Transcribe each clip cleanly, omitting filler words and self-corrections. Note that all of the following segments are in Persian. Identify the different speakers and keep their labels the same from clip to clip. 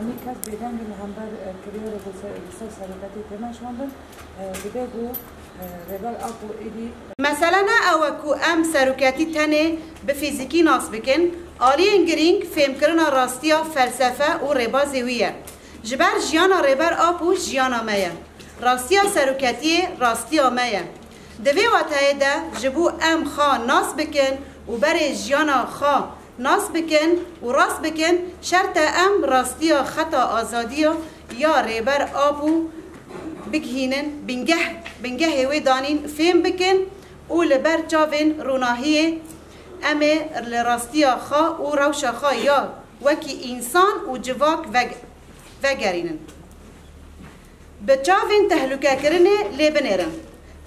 Speaker 1: همین کس بیدن که همبر کریار بسر سرکتی تماشاندن بدهگو ربال آبو ایدی
Speaker 2: مثلا اوکو ام سرکتی تنه به فیزیکی ناس بکن آلین گرینگ فهم کرنا راستیا فلسفه و ربا زویه جبر جیانا ربر آبو جیانا مایه راستیا سرکتی راستیا مایه دوی واتای ده جبو ام خوا ناس بکن و بر جیانا خوا ناس بکن و راست بکن شرط ام راستیا خطا آزادیا یا ربر آبو بگهینن بنگه وی دانین فهم بکن و لبر جاوین روناهیه امه لراستیا خوا و روشا خوا یا وکی انسان و جواک وگرینن بچاوین تهلوکه کرنه لیبنیرن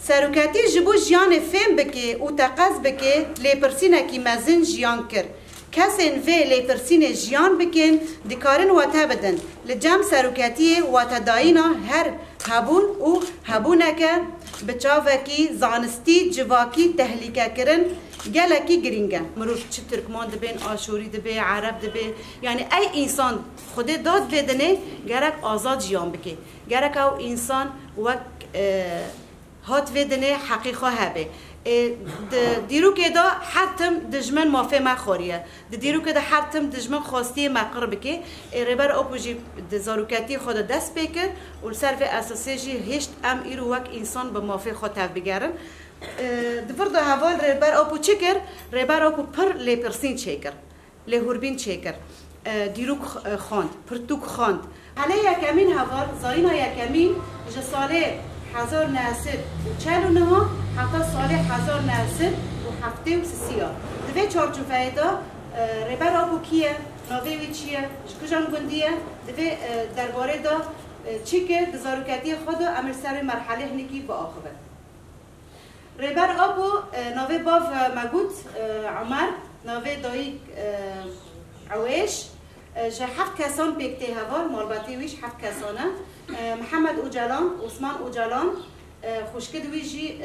Speaker 2: سروکتی جبو جیان فهم بکه و تقاز بکه لیپرسینه کی مزن جیان کر کسین وی لیپرسین جیان بکن دکارن واتا بدن لجام سروکتی واتا داینا هر هبون و هبونکه بچاوکی زانستی جواکی تهلیکه کرن گلکی گرینگه مروف چه ترکمان دبین آشوری دبی عرب دبی یعنی ای انسان خود داد بدنه گرک آزاد جیان بکه گرک او انسان وک هات بدنه حقیقه هبه دیرو که دا حتم دجمن مافه مخوریه دیرو که دا حتم دجمن خواستی مقرب که ربر اپوجی زاروکتی خود دست بکر و صرف اساسی جی هشت ام ایرو وک انسان به مافه خود تف بگرن دفر دا حوال ربر اپو چکر ربر اپو پر لیپرسین چکر لهوربین چکر دیرو خواند پرتوک خواند حالا یکمین حوال زاینا یکمین جساله 1949 حتی سال 1973 دوی چارچوبه دا ربر آبو کیه ناوی وی چیه کجان گندیه دوی درباره دا چی که دزاروکتی خود امر سر مرحله هنگی با آخوه ربر آبو ناوی باف مگود عمر ناوی دایی عویش جه 7 کسان پیکته هوار مالباتی ویش 7 کسانه محمد اوجلان عثمان اوجلان خوشکد ویجی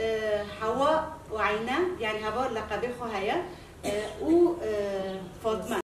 Speaker 2: هوا و عینه یعنی هوا لقبه خواهیه و فاطمه